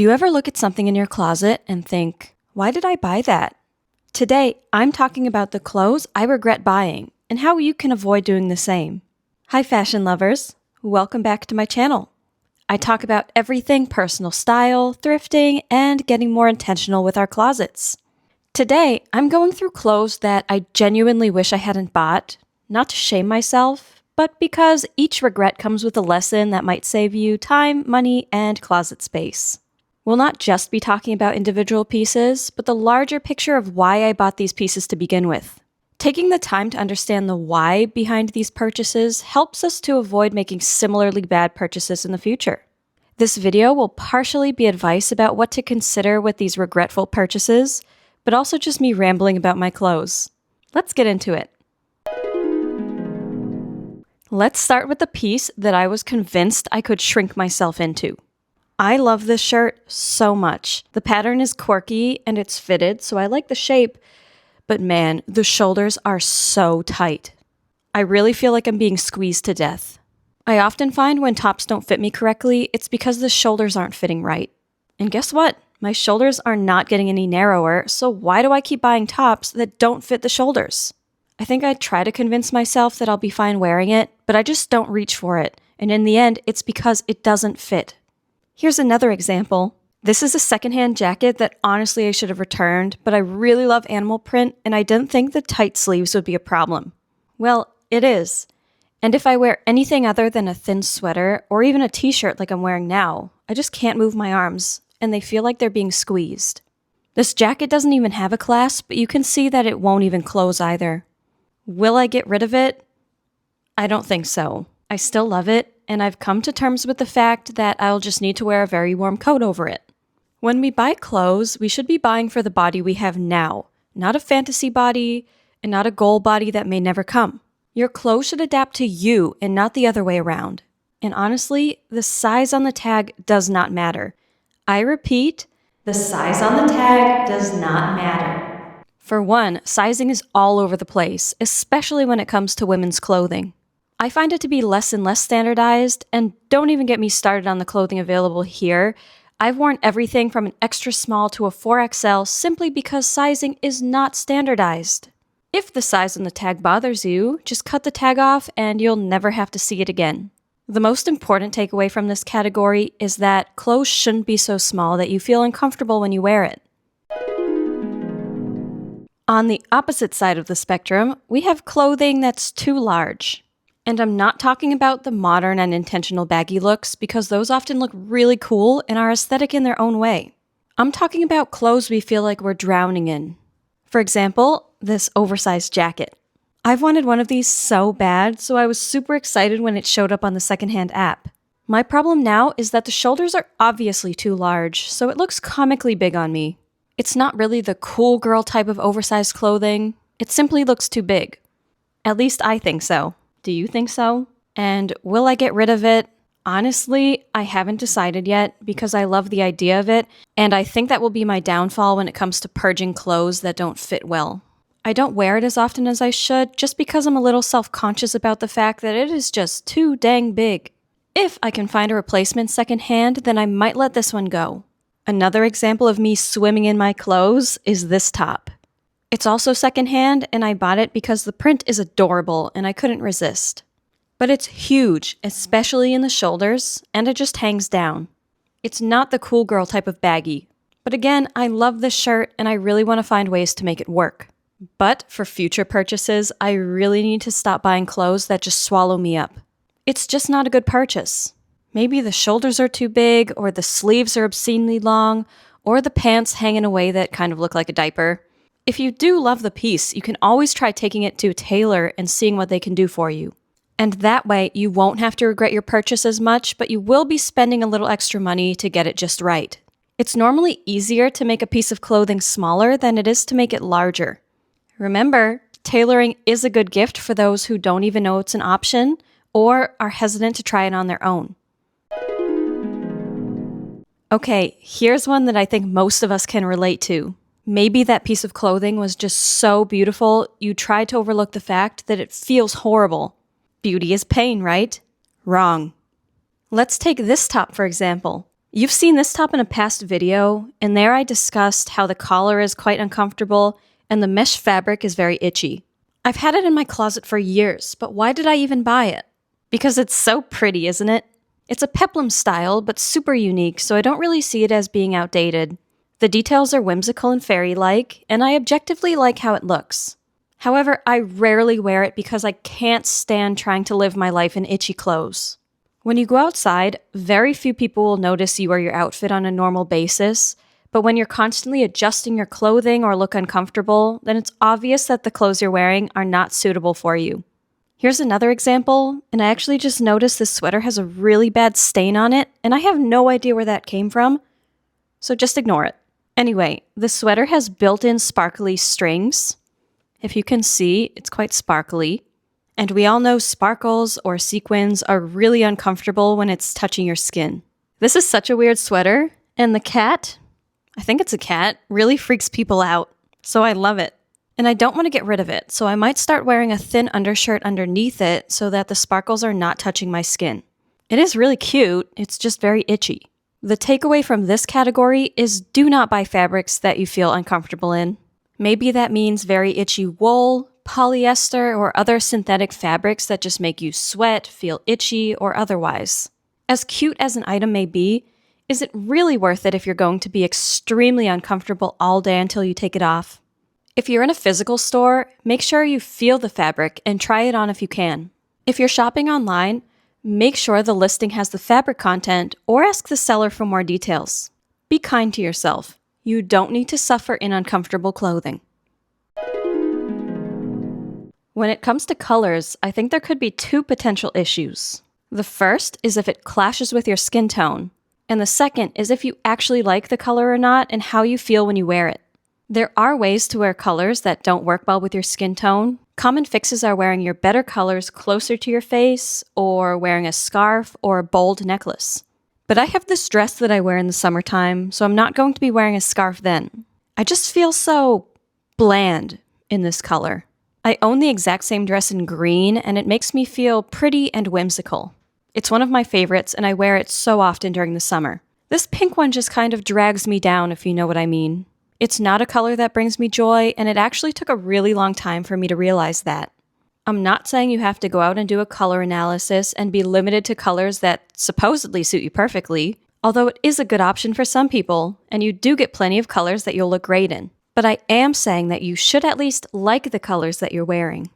Do you ever look at something in your closet and think, why did I buy that? Today, I'm talking about the clothes I regret buying and how you can avoid doing the same. Hi, fashion lovers. Welcome back to my channel. I talk about everything personal style, thrifting, and getting more intentional with our closets. Today, I'm going through clothes that I genuinely wish I hadn't bought, not to shame myself, but because each regret comes with a lesson that might save you time, money, and closet space. We'll not just be talking about individual pieces, but the larger picture of why I bought these pieces to begin with. Taking the time to understand the why behind these purchases helps us to avoid making similarly bad purchases in the future. This video will partially be advice about what to consider with these regretful purchases, but also just me rambling about my clothes. Let's get into it. Let's start with the piece that I was convinced I could shrink myself into. I love this shirt so much. The pattern is quirky and it's fitted, so I like the shape, but man, the shoulders are so tight. I really feel like I'm being squeezed to death. I often find when tops don't fit me correctly, it's because the shoulders aren't fitting right. And guess what? My shoulders are not getting any narrower, so why do I keep buying tops that don't fit the shoulders? I think I try to convince myself that I'll be fine wearing it, but I just don't reach for it, and in the end, it's because it doesn't fit. Here's another example. This is a secondhand jacket that honestly I should have returned, but I really love animal print and I didn't think the tight sleeves would be a problem. Well, it is. And if I wear anything other than a thin sweater or even a t-shirt like I'm wearing now, I just can't move my arms and they feel like they're being squeezed. This jacket doesn't even have a clasp, but you can see that it won't even close either. Will I get rid of it? I don't think so. I still love it, and I've come to terms with the fact that I'll just need to wear a very warm coat over it. When we buy clothes, we should be buying for the body we have now, not a fantasy body and not a goal body that may never come. Your clothes should adapt to you and not the other way around. And honestly, the size on the tag does not matter. I repeat, the size on the tag does not matter. For one, sizing is all over the place, especially when it comes to women's clothing. I find it to be less and less standardized, and don't even get me started on the clothing available here. I've worn everything from an extra small to a 4XL simply because sizing is not standardized. If the size on the tag bothers you, just cut the tag off and you'll never have to see it again. The most important takeaway from this category is that clothes shouldn't be so small that you feel uncomfortable when you wear it. On the opposite side of the spectrum, we have clothing that's too large. And I'm not talking about the modern and intentional baggy looks because those often look really cool and are aesthetic in their own way. I'm talking about clothes we feel like we're drowning in. For example, this oversized jacket. I've wanted one of these so bad, so I was super excited when it showed up on the secondhand app. My problem now is that the shoulders are obviously too large, so it looks comically big on me. It's not really the cool girl type of oversized clothing, it simply looks too big. At least I think so. Do you think so? And will I get rid of it? Honestly, I haven't decided yet because I love the idea of it, and I think that will be my downfall when it comes to purging clothes that don't fit well. I don't wear it as often as I should just because I'm a little self-conscious about the fact that it is just too dang big. If I can find a replacement secondhand, then I might let this one go. Another example of me swimming in my clothes is this top. It's also secondhand, and I bought it because the print is adorable and I couldn't resist. But it's huge, especially in the shoulders, and it just hangs down. It's not the cool girl type of baggy. But again, I love this shirt and I really want to find ways to make it work. But for future purchases, I really need to stop buying clothes that just swallow me up. It's just not a good purchase. Maybe the shoulders are too big, or the sleeves are obscenely long, or the pants hang in a way that kind of look like a diaper. If you do love the piece, you can always try taking it to a tailor and seeing what they can do for you. And that way, you won't have to regret your purchase as much, but you will be spending a little extra money to get it just right. It's normally easier to make a piece of clothing smaller than it is to make it larger. Remember, tailoring is a good gift for those who don't even know it's an option or are hesitant to try it on their own. Okay, here's one that I think most of us can relate to. Maybe that piece of clothing was just so beautiful, you tried to overlook the fact that it feels horrible. Beauty is pain, right? Wrong. Let's take this top for example. You've seen this top in a past video, and there I discussed how the collar is quite uncomfortable and the mesh fabric is very itchy. I've had it in my closet for years, but why did I even buy it? Because it's so pretty, isn't it? It's a peplum style, but super unique, so I don't really see it as being outdated. The details are whimsical and fairy-like, and I objectively like how it looks. However, I rarely wear it because I can't stand trying to live my life in itchy clothes. When you go outside, very few people will notice you wear your outfit on a normal basis, but when you're constantly adjusting your clothing or look uncomfortable, then it's obvious that the clothes you're wearing are not suitable for you. Here's another example, and I actually just noticed this sweater has a really bad stain on it, and I have no idea where that came from, so just ignore it. Anyway, the sweater has built-in sparkly strings. If you can see, it's quite sparkly. And we all know sparkles or sequins are really uncomfortable when it's touching your skin. This is such a weird sweater, and the cat, I think it's a cat, really freaks people out. So I love it. And I don't want to get rid of it, so I might start wearing a thin undershirt underneath it so that the sparkles are not touching my skin. It is really cute, it's just very itchy. The takeaway from this category is do not buy fabrics that you feel uncomfortable in. Maybe that means very itchy wool, polyester, or other synthetic fabrics that just make you sweat, feel itchy, or otherwise. As cute as an item may be, is it really worth it if you're going to be extremely uncomfortable all day until you take it off? If you're in a physical store, make sure you feel the fabric and try it on if you can. If you're shopping online, make sure the listing has the fabric content or ask the seller for more details. Be kind to yourself. You don't need to suffer in uncomfortable clothing. When it comes to colors, I think there could be two potential issues. The first is if it clashes with your skin tone, and the second is if you actually like the color or not and how you feel when you wear it. There are ways to wear colors that don't work well with your skin tone. Common fixes are wearing your better colors closer to your face, or wearing a scarf or a bold necklace. But I have this dress that I wear in the summertime, so I'm not going to be wearing a scarf then. I just feel so bland in this color. I own the exact same dress in green, and it makes me feel pretty and whimsical. It's one of my favorites, and I wear it so often during the summer. This pink one just kind of drags me down, if you know what I mean. It's not a color that brings me joy, and it actually took a really long time for me to realize that. I'm not saying you have to go out and do a color analysis and be limited to colors that supposedly suit you perfectly, although it is a good option for some people, and you do get plenty of colors that you'll look great in. But I am saying that you should at least like the colors that you're wearing.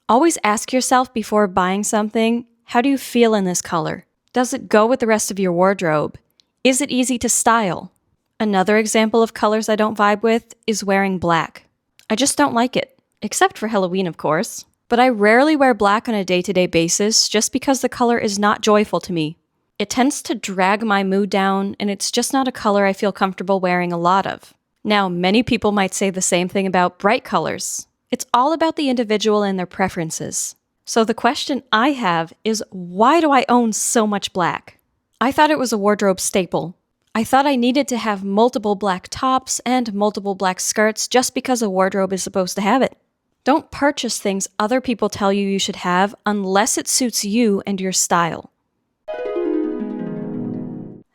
Always ask yourself before buying something, how do you feel in this color? Does it go with the rest of your wardrobe? Is it easy to style? Another example of colors I don't vibe with is wearing black. I just don't like it, except for Halloween, of course. But I rarely wear black on a day-to-day basis just because the color is not joyful to me. It tends to drag my mood down, and it's just not a color I feel comfortable wearing a lot of. Now, many people might say the same thing about bright colors. It's all about the individual and their preferences. So the question I have is, why do I own so much black? I thought it was a wardrobe staple. I thought I needed to have multiple black tops and multiple black skirts just because a wardrobe is supposed to have it. Don't purchase things other people tell you you should have unless it suits you and your style.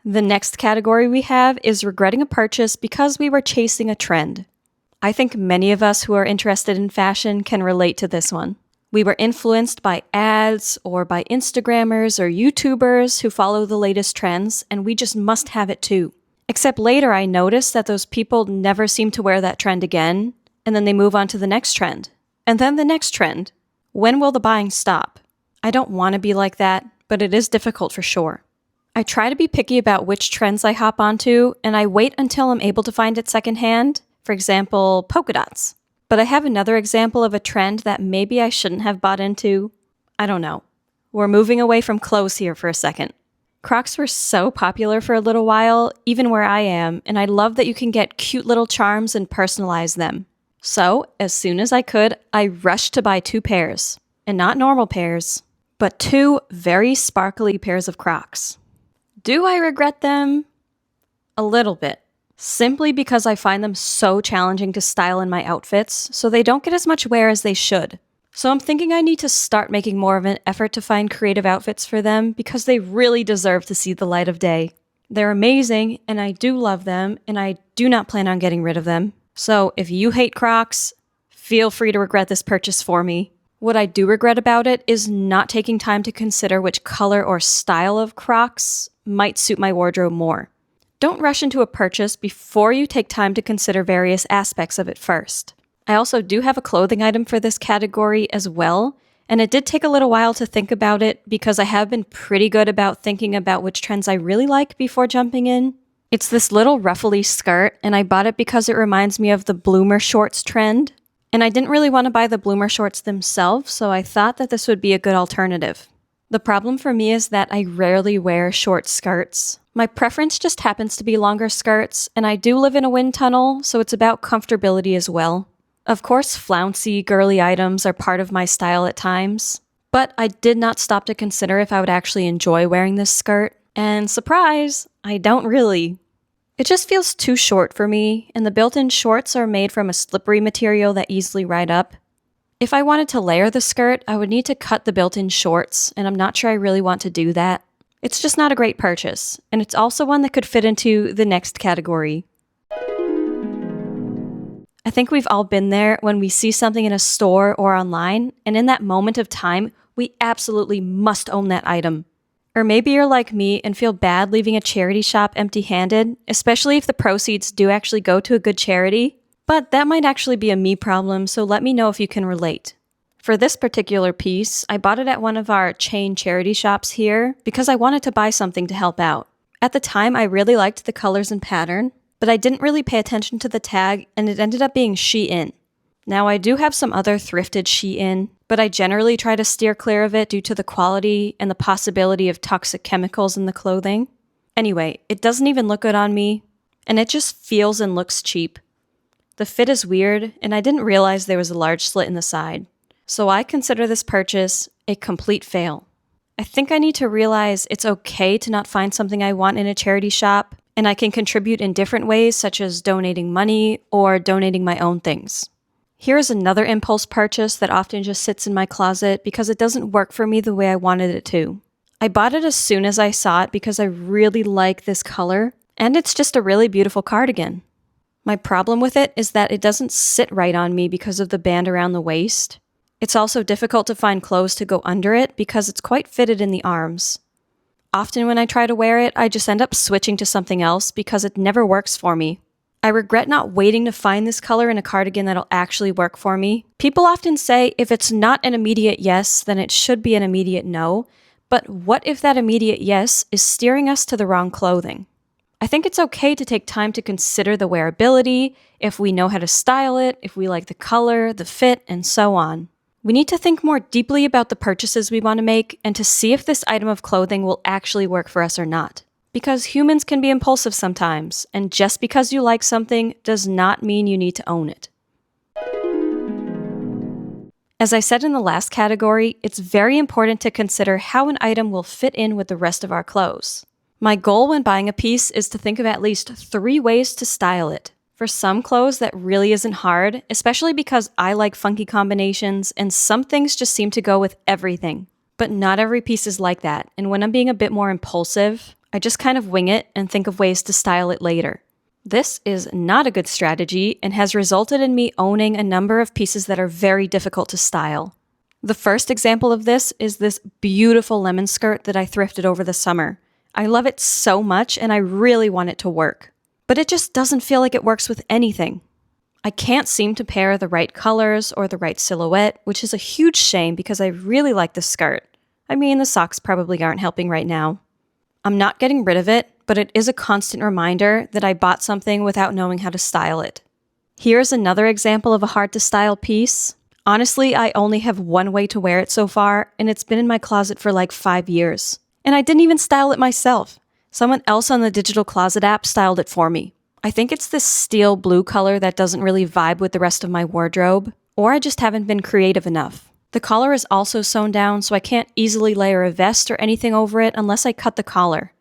The next category we have is regretting a purchase because we were chasing a trend. I think many of us who are interested in fashion can relate to this one. We were influenced by ads or by Instagrammers or YouTubers who follow the latest trends, and we just must have it too. Except later I noticed that those people never seem to wear that trend again, and then they move on to the next trend. And then the next trend. When will the buying stop? I don't want to be like that, but it is difficult for sure. I try to be picky about which trends I hop onto, and I wait until I'm able to find it secondhand, for example, polka dots. But I have another example of a trend that maybe I shouldn't have bought into. I don't know. We're moving away from clothes here for a second. Crocs were so popular for a little while, even where I am, and I love that you can get cute little charms and personalize them. So, as soon as I could, I rushed to buy 2 pairs. And not normal pairs, but 2 very sparkly pairs of Crocs. Do I regret them? A little bit. Simply because I find them so challenging to style in my outfits, so they don't get as much wear as they should. So I'm thinking I need to start making more of an effort to find creative outfits for them because they really deserve to see the light of day. They're amazing, and I do love them, and I do not plan on getting rid of them. So if you hate Crocs, feel free to regret this purchase for me. What I do regret about it is not taking time to consider which color or style of Crocs might suit my wardrobe more. Don't rush into a purchase before you take time to consider various aspects of it first. I also do have a clothing item for this category as well, and it did take a little while to think about it because I have been pretty good about thinking about which trends I really like before jumping in. It's this little ruffly skirt, and I bought it because it reminds me of the bloomer shorts trend. And I didn't really want to buy the bloomer shorts themselves, so I thought that this would be a good alternative. The problem for me is that I rarely wear short skirts. My preference just happens to be longer skirts, and I do live in a wind tunnel, so it's about comfortability as well. Of course, flouncy, girly items are part of my style at times, but I did not stop to consider if I would actually enjoy wearing this skirt, and surprise, I don't really. It just feels too short for me, and the built-in shorts are made from a slippery material that easily ride up. If I wanted to layer the skirt, I would need to cut the built-in shorts, and I'm not sure I really want to do that. It's just not a great purchase, and it's also one that could fit into the next category. I think we've all been there when we see something in a store or online, and in that moment of time, we absolutely must own that item. Or maybe you're like me and feel bad leaving a charity shop empty-handed, especially if the proceeds do actually go to a good charity. But that might actually be a me problem, so let me know if you can relate. For this particular piece, I bought it at one of our chain charity shops here because I wanted to buy something to help out. At the time, I really liked the colors and pattern, but I didn't really pay attention to the tag, and it ended up being Shein. Now, I do have some other thrifted Shein, but I generally try to steer clear of it due to the quality and the possibility of toxic chemicals in the clothing. Anyway, it doesn't even look good on me, and it just feels and looks cheap. The fit is weird, and I didn't realize there was a large slit in the side. So I consider this purchase a complete fail. I think I need to realize it's okay to not find something I want in a charity shop, and I can contribute in different ways, such as donating money or donating my own things. Here's another impulse purchase that often just sits in my closet because it doesn't work for me the way I wanted it to. I bought it as soon as I saw it because I really like this color, and it's just a really beautiful cardigan. My problem with it is that it doesn't sit right on me because of the band around the waist. It's also difficult to find clothes to go under it because it's quite fitted in the arms. Often when I try to wear it, I just end up switching to something else because it never works for me. I regret not waiting to find this color in a cardigan that'll actually work for me. People often say if it's not an immediate yes, then it should be an immediate no. But what if that immediate yes is steering us to the wrong clothing? I think it's okay to take time to consider the wearability, if we know how to style it, if we like the color, the fit, and so on. We need to think more deeply about the purchases we want to make and to see if this item of clothing will actually work for us or not. Because humans can be impulsive sometimes, and just because you like something does not mean you need to own it. As I said in the last category, it's very important to consider how an item will fit in with the rest of our clothes. My goal when buying a piece is to think of at least 3 ways to style it. For some clothes, that really isn't hard, especially because I like funky combinations and some things just seem to go with everything. But not every piece is like that, and when I'm being a bit more impulsive, I just kind of wing it and think of ways to style it later. This is not a good strategy and has resulted in me owning a number of pieces that are very difficult to style. The first example of this is this beautiful lemon skirt that I thrifted over the summer. I love it so much and I really want it to work. But it just doesn't feel like it works with anything. I can't seem to pair the right colors or the right silhouette, which is a huge shame because I really like the skirt. I mean, the socks probably aren't helping right now. I'm not getting rid of it, but it is a constant reminder that I bought something without knowing how to style it. Here's another example of a hard-to-style piece. Honestly, I only have one way to wear it so far, and it's been in my closet for like 5 years. And I didn't even style it myself. Someone else on the Digital Closet app styled it for me. I think it's this steel blue color that doesn't really vibe with the rest of my wardrobe, or I just haven't been creative enough. The collar is also sewn down, so I can't easily layer a vest or anything over it unless I cut the collar.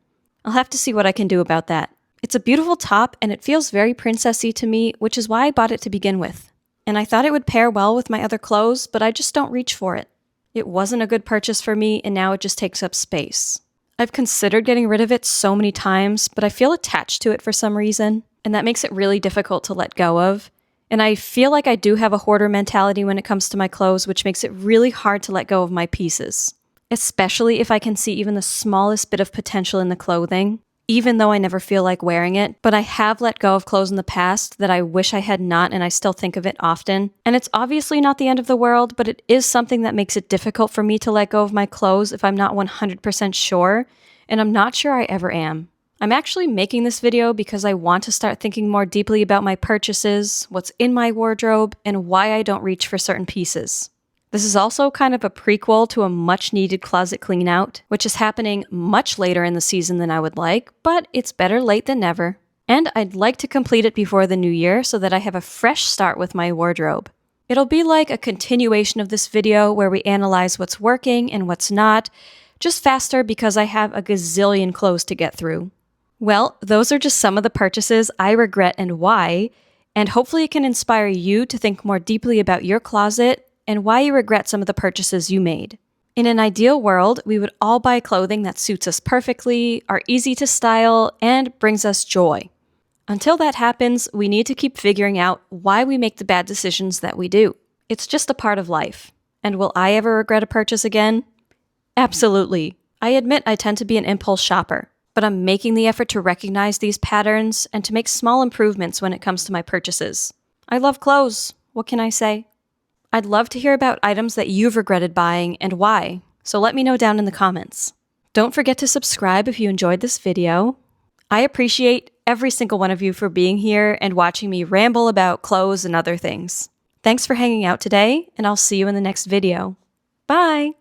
I'll have to see what I can do about that. It's a beautiful top, and it feels very princessy to me, which is why I bought it to begin with. And I thought it would pair well with my other clothes, but I just don't reach for it. It wasn't a good purchase for me, and now it just takes up space. I've considered getting rid of it so many times, but I feel attached to it for some reason, and that makes it really difficult to let go of. And I feel like I do have a hoarder mentality when it comes to my clothes, which makes it really hard to let go of my pieces, especially if I can see even the smallest bit of potential in the clothing, even though I never feel like wearing it. But I have let go of clothes in the past that I wish I had not, and I still think of it often. And it's obviously not the end of the world, but it is something that makes it difficult for me to let go of my clothes if I'm not 100% sure, and I'm not sure I ever am. I'm actually making this video because I want to start thinking more deeply about my purchases, what's in my wardrobe, and why I don't reach for certain pieces. This is also kind of a prequel to a much-needed closet clean-out, which is happening much later in the season than I would like, but it's better late than never. And I'd like to complete it before the new year so that I have a fresh start with my wardrobe. It'll be like a continuation of this video where we analyze what's working and what's not, just faster because I have a gazillion clothes to get through. Well, those are just some of the purchases I regret and why, and hopefully it can inspire you to think more deeply about your closet and why you regret some of the purchases you made. In an ideal world, we would all buy clothing that suits us perfectly, are easy to style, and brings us joy. Until that happens, we need to keep figuring out why we make the bad decisions that we do. It's just a part of life. And will I ever regret a purchase again? Absolutely. I admit I tend to be an impulse shopper, but I'm making the effort to recognize these patterns and to make small improvements when it comes to my purchases. I love clothes. What can I say? I'd love to hear about items that you've regretted buying and why, so let me know down in the comments. Don't forget to subscribe if you enjoyed this video. I appreciate every single one of you for being here and watching me ramble about clothes and other things. Thanks for hanging out today, and I'll see you in the next video. Bye!